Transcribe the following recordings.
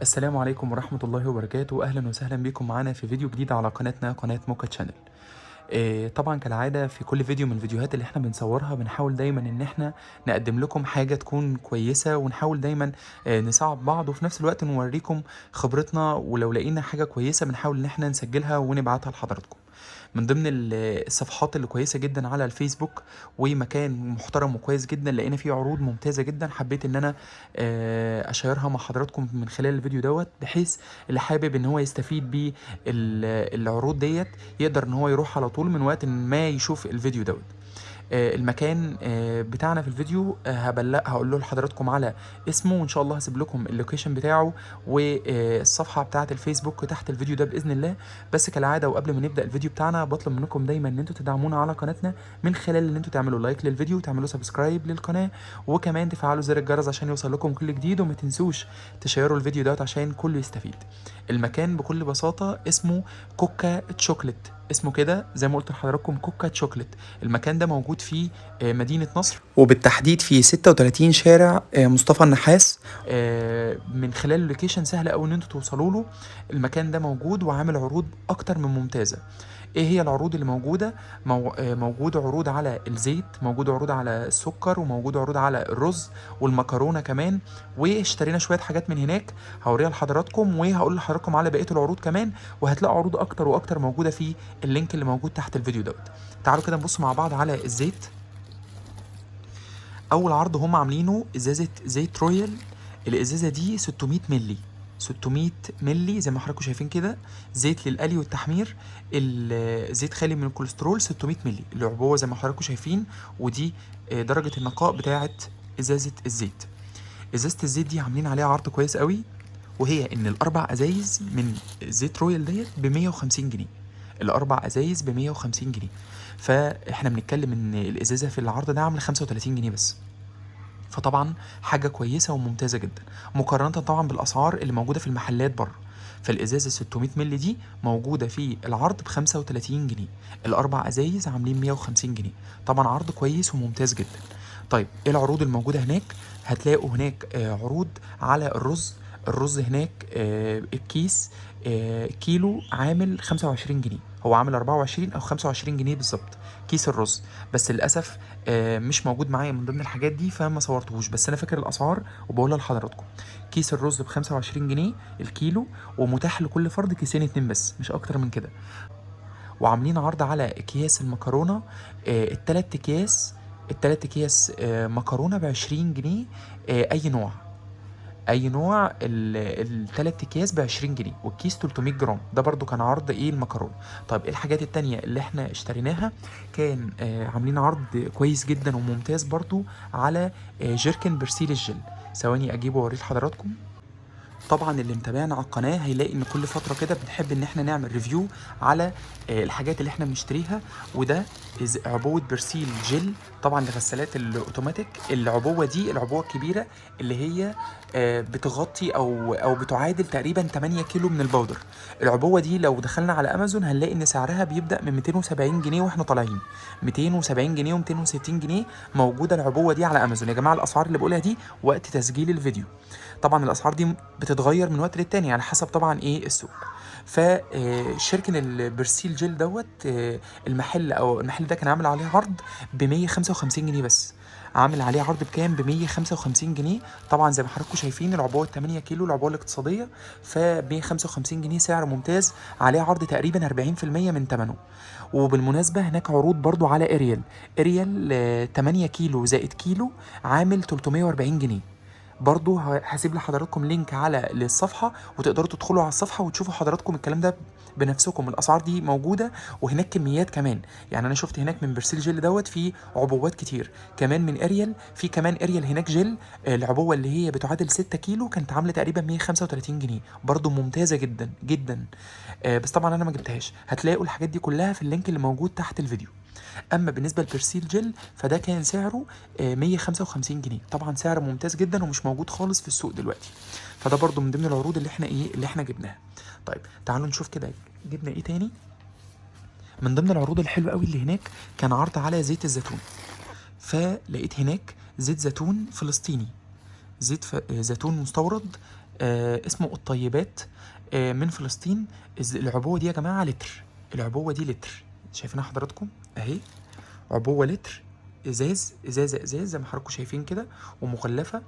السلام عليكم ورحمة الله وبركاته. أهلا وسهلا بكم معانا في فيديو جديد على قناتنا قناة موكا تشانل. طبعا كالعادة في كل فيديو من الفيديوهات اللي احنا بنصورها بنحاول دايما ان احنا نقدم لكم حاجة تكون كويسة، ونحاول دايما نساعد بعض، وفي نفس الوقت نوريكم خبرتنا، ولو لقينا حاجة كويسة بنحاول ان احنا نسجلها ونبعتها لحضراتكم. من ضمن الصفحات اللي كويسة جدا على الفيسبوك ومكان محترم وكويس جدا، لقينا فيه عروض ممتازة جدا، حبيت ان انا اشيرها مع حضراتكم من خلال الفيديو دوت، بحيث اللي حابب ان هو يستفيد بالعروض ديت يقدر ان هو يروح على طول من وقت ما يشوف الفيديو دوت. المكان بتاعنا في الفيديو هقول له لحضراتكم على اسمه، وان شاء الله هسيب لكم اللوكيشن بتاعه والصفحه بتاعه الفيسبوك تحت الفيديو ده باذن الله. بس كالعاده وقبل ما نبدا الفيديو بتاعنا بطلب منكم دايما ان انتوا تدعمونا على قناتنا من خلال ان انتوا تعملوا لايك للفيديو وتعملوا سبسكرايب للقناه، وكمان تفعلوا زر الجرس عشان يوصل لكم كل جديد، وما تنسوش تشيروا الفيديو دوت عشان كله يستفيد. المكان بكل بساطه اسمه كوكا تشوكلت، اسمه كده زي ما قلت لحضراتكم كوكا تشوكلت. المكان ده موجود في مدينة نصر، وبالتحديد في 36 شارع مصطفى النحاس. من خلال اللوكيشن سهل قوي ان انتوا توصلوا له. المكان ده موجود وعامل عروض اكتر من ممتازة. ايه هي العروض اللي موجودة؟ موجود عروض على الزيت، موجود عروض على السكر، وموجود عروض على الرز والمكرونة كمان. واشترينا شوية حاجات من هناك هوريها لحضراتكم، وهقول لحضراتكم على بقية العروض كمان، وهتلاقوا عروض اكتر واكتر موجودة في اللينك اللي موجود تحت الفيديو دوت. تعالوا كده نبص مع بعض على الزيت. اول عرض هم عاملينه ازازه زيت رويال. الازازه دي 600 مللي، 600 مللي زي ما حضراتكم شايفين كده، زيت للقلي والتحمير. الزيت خالي من الكوليسترول، 600 مللي العبوه زي ما حضراتكم شايفين. ودي درجه النقاء بتاعه ازازه الزيت. ازازه الزيت دي عاملين عليها عرض كويس قوي، وهي ان الاربع ازايز من زيت رويال ديت ب 150 جنيه. الاربع ازايز ب 150 جنيه، فاحنا بنتكلم ان الازازه في العرض ده عامله 35 جنيه بس. فطبعا حاجه كويسه وممتازه جدا مقارنه طبعا بالاسعار اللي موجوده في المحلات بره. فالازازه 600 مللي دي موجوده في العرض ب 35 جنيه، الاربع ازايز عاملين 150 جنيه. طبعا عرض كويس وممتاز جدا. طيب ايه العروض الموجوده هناك؟ هتلاقوا هناك عروض على الرز. الرز هناك الكيس كيلو عامل 25 جنيه، هو عامل 24 او 25 جنيه بالظبط كيس الرز. بس للاسف مش موجود معايا من ضمن الحاجات دي فما صورتهوش، بس انا فاكر الاسعار وبقولها لحضراتكم. كيس الرز ب 25 جنيه الكيلو، ومتاح لكل فرد كيسين اتنين بس مش اكتر من كده. وعاملين عرض على اكياس المكرونه، التلات اكياس مكرونه ب 20 جنيه. اي نوع، اي نوع التلات اكياس ب 20 جنيه، والكيس 300 جرام. ده برضو كان عرض ايه المكرونه. طيب ايه الحاجات التانية اللي احنا اشتريناها؟ كان عاملين عرض كويس جدا وممتاز برضو على جيركن برسيل الجل. ثواني اجيبه واوريه لحضراتكم. طبعا اللي متابعنا على القناه هيلاقي ان كل فتره كده بنحب ان احنا نعمل ريفيو على الحاجات اللي احنا بنشتريها. وده عبوه برسيل جل، طبعا لغسالات الاوتوماتيك. العبوه دي العبوه الكبيره اللي هي بتغطي او بتعادل تقريبا 8 كيلو من البودر. العبوه دي لو دخلنا على امازون هنلاقي ان سعرها بيبدا من 270 جنيه واحنا طالعين، 270 جنيه و260 جنيه موجوده العبوه دي على امازون. يا جماعه الاسعار اللي بقولها دي وقت تسجيل الفيديو، طبعا الاسعار دي بتتغير من وقت للتاني على حسب طبعا ايه السوق. فشركة البرسيل جيل دوت المحل ده كان عامل عليه عرض ب 155 جنيه بس. عامل عليه عرض بكام؟ ب 155 جنيه. طبعا زي ما حضراتكم شايفين العبوه 8 كيلو العبوه الاقتصاديه، ف 155 جنيه سعر ممتاز، عليه عرض تقريبا 40% من ثمنه. وبالمناسبه هناك عروض برضو على اريال 8 كيلو زائد كيلو عامل 340 جنيه. برضو هسيب لحضراتكم لينك على للصفحه، وتقدروا تدخلوا على الصفحه وتشوفوا حضراتكم الكلام ده بنفسكم. الاسعار دي موجوده، وهناك كميات كمان. يعني انا شفت هناك من برسيل جيل دوت في عبوات كتير، كمان من اريال في كمان اريال هناك جيل. العبوه اللي هي بتعادل 6 كيلو كانت عامله تقريبا 135 جنيه، برضو ممتازه جدا جدا. بس طبعا انا ما جبتهاش. هتلاقوا الحاجات دي كلها في اللينك اللي موجود تحت الفيديو. اما بالنسبه للبرسيل جل فده كان سعره 155 جنيه، طبعا سعر ممتاز جدا ومش موجود خالص في السوق دلوقتي. فده برضو من ضمن العروض اللي احنا جبناها. طيب تعالوا نشوف كده جبنا ايه تاني. من ضمن العروض الحلوه قوي اللي هناك كان عرض على زيت الزيتون. فلقيت هناك زيت زيتون فلسطيني، زيتون مستورد اسمه الطيبات من فلسطين. العبوه دي يا جماعه لتر، العبوه دي لتر، شايفينها حضراتكم اهي، عبوه لتر، ازازه زي ما حضراتكم شايفين كده، ومغلفه.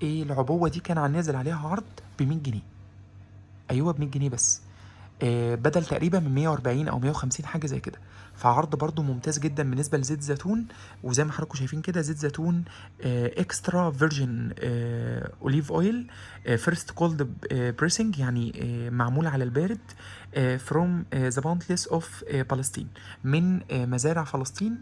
العبوه دي كان نازل عليها عرض ب 100 جنيه، ايوه ب 100 جنيه بس، بدل تقريبا من 140 او 150 حاجه زي كده. فعرض برضو ممتاز جدا بالنسبه لزيت زيتون. وزي ما حضراتكم شايفين كده زيت زيتون اكسترا فيرجن اوليف اويل فيرست كولد بريسنج، يعني معمول على البارد، فروم ذا باونتلس اوف بالستين، من مزارع فلسطين.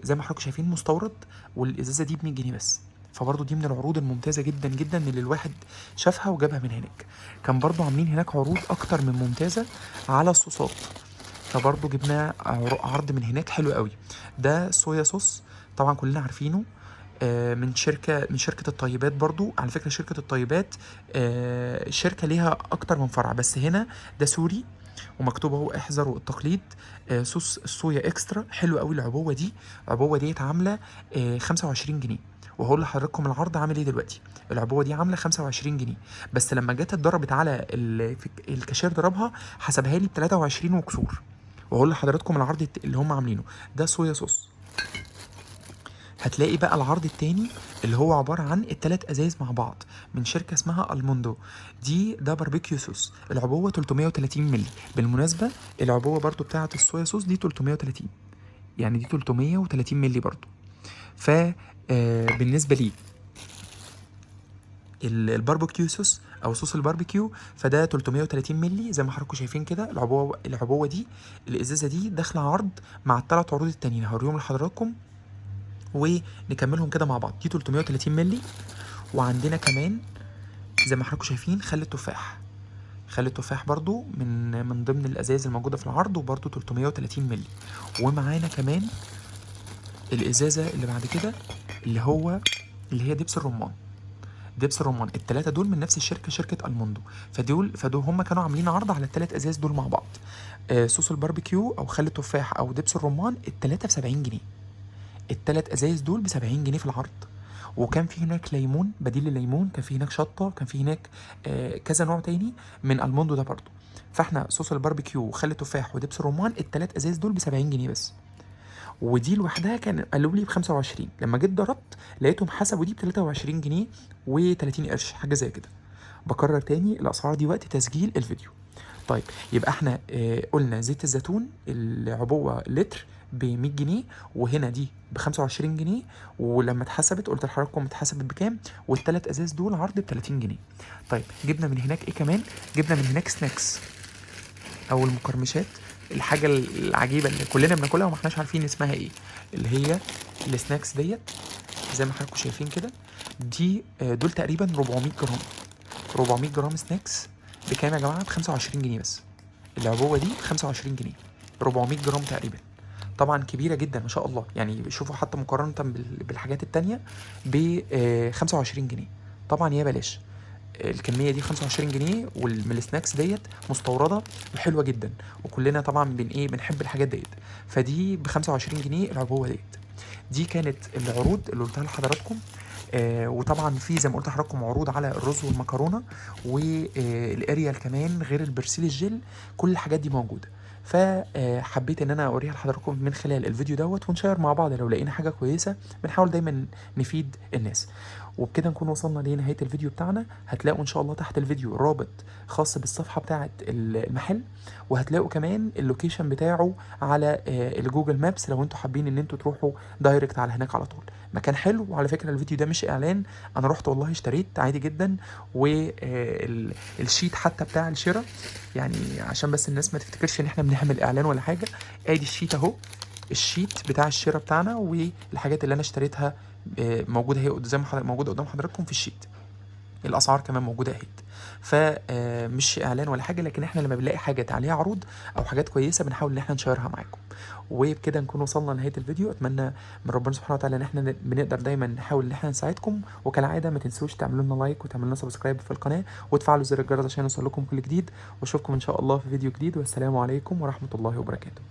زي ما حضراتكم شايفين مستورد، والازازه دي ب 100 جنيه بس. فبرضه دي من العروض الممتازه جدا جدا اللي الواحد شافها وجابها من هناك. كان برضه عاملين هناك عروض اكتر من ممتازه على الصوصات، فبرضه جبنا عرض من هناك حلو قوي. ده صويا صوص، طبعا كلنا عارفينه، من شركة الطيبات. برضو على فكرة شركة الطيبات شركة ليها أكتر من فرع، بس هنا ده سوري ومكتوب اهو احذروا التقليد. صوص الصويا اكسترا حلو قوي. العبوة دي عاملة 25 جنيه، وهقول لحضراتكم العرض عامل ايه دلوقتي. العبوة دي عاملة 25 جنيه، بس لما جت اتضربت على الكاشير ضربها حسبها لي ب 23 وكسور. وهقول لحضراتكم العرض اللي هم عاملينه ده صويا صوص. هتلاقي بقى العرض التاني اللي هو عبارة عن التلات ازايز مع بعض من شركة اسمها الموندو. ده باربيكيو صوص، العبوة 330 مللي. بالمناسبة العبوة برضو بتاعة الصويا صوص دي 330، يعني دي 330 مللي برضو. ف بالنسبة لي الباربيكيو صوص او صوص الباربيكيو فده 330 مللي زي ما حضراتكم شايفين كده. العبوة دي الازازة دي داخلة عرض مع الثلاث عروض التانيين، هوريهم لحضراتكم ونكملهم كده مع بعض. دي 330 مللي. وعندنا كمان زي ما حضراتكم شايفين خل التفاح، خل التفاح برضو من ضمن الازاز الموجوده في العرض، وبرضو 330 مللي. ومعانا كمان الازازه اللي بعد كده اللي هي دبس الرمان. دبس الرمان الثلاثه دول من نفس الشركه، شركه الموندو. فدول هم كانوا عاملين عرض على الثلاث ازاز دول مع بعض. صوص الباربيكيو او خل التفاح او دبس الرمان الثلاثه ب 70 جنيه. الثلاث ازايز دول ب 70 جنيه في العرض. وكان في هناك ليمون بديل الليمون، كان في هناك شطه، كان في هناك كذا نوع تاني من الموندو ده برضو. فاحنا صوص الباربيكيو وخل التفاح ودبس الرمان الثلاث ازايز دول ب 70 جنيه بس. ودي لوحدها كان قالوا لي ب 25، لما جيت ضربت لقيتهم حسبوا دي ب 23 جنيه و30 قرش حاجه زي كده. بكرر تاني الاسعار دي وقت تسجيل الفيديو. طيب يبقى احنا قلنا زيت الزيتون العبوه لتر ب 100 جنيه، وهنا دي ب 25 جنيه، ولما اتحسبت قلت لحضراتكم اتحسبت بكام، والثلاث ازاز دول عرض ب 30 جنيه. طيب جبنا من هناك ايه كمان؟ جبنا من هناك سناكس او المقرمشات، الحاجه العجيبه اللي كلنا بناكلها وما احناش عارفين اسمها ايه، اللي هي السناكس ديت. زي ما حضراتكم شايفين كده دي دول تقريبا 400 جرام، 400 جرام سناكس بكام يا جماعه؟ ب 25 جنيه بس. العبوه دي ب 25 جنيه، 400 جرام تقريبا. طبعا كبيره جدا ما شاء الله، يعني شوفوا حتى مقارنه بالحاجات التانية ب 25 جنيه. طبعا يا بلاش الكميه دي 25 جنيه، ومن السناكس ديت مستورده وحلوه جدا، وكلنا طبعا بنحب الحاجات ديت. فدي ب 25 جنيه العبوه ديت. دي كانت العروض اللي قلتها لحضراتكم. وطبعا في زي ما قلت لحضراتكم عروض على الرز والمكرونه والاريال كمان، غير البرسيل الجل، كل الحاجات دي موجوده. فحبيت ان انا اوريها لحضراتكم من خلال الفيديو دوت، ونشير مع بعض لو لقينا حاجه كويسه. بنحاول دايما نفيد الناس. وبكده نكون وصلنا لنهايه الفيديو بتاعنا. هتلاقوا ان شاء الله تحت الفيديو رابط خاص بالصفحه بتاعه المحل، وهتلاقوا كمان اللوكيشن بتاعه على الجوجل مابس لو انتوا حابين ان انتوا تروحوا دايركت على هناك على طول. مكان حلو. وعلى فكره الفيديو ده مش اعلان، انا رحت والله اشتريت عادي جدا. والشيت حتى بتاع الشراء، يعني عشان بس الناس ما تفتكرش ان احنا بنعمل اعلان ولا حاجه، ادي الشيت اهو، الشيت بتاع الشراء بتاعنا والحاجات اللي انا اشتريتها موجوده اهي زي ما موجوده قدام حضراتكم في الشيت. الاسعار كمان موجوده اهي. فمش اعلان ولا حاجه، لكن احنا لما بنلاقي حاجه عليها عروض او حاجات كويسه بنحاول ان احنا نشيرها معاكم. وبكده نكون وصلنا لنهايه الفيديو. اتمنى من ربنا سبحانه وتعالى ان احنا بنقدر دايما نحاول ان احنا نساعدكم. وكالعاده ما تنسوش تعملوا لنا لايك وتعملوا لنا سبسكرايب في القناه وتفعلوا زر الجرس عشان يوصل لكم كل جديد. واشوفكم ان شاء الله في فيديو جديد، والسلام عليكم ورحمه الله وبركاته.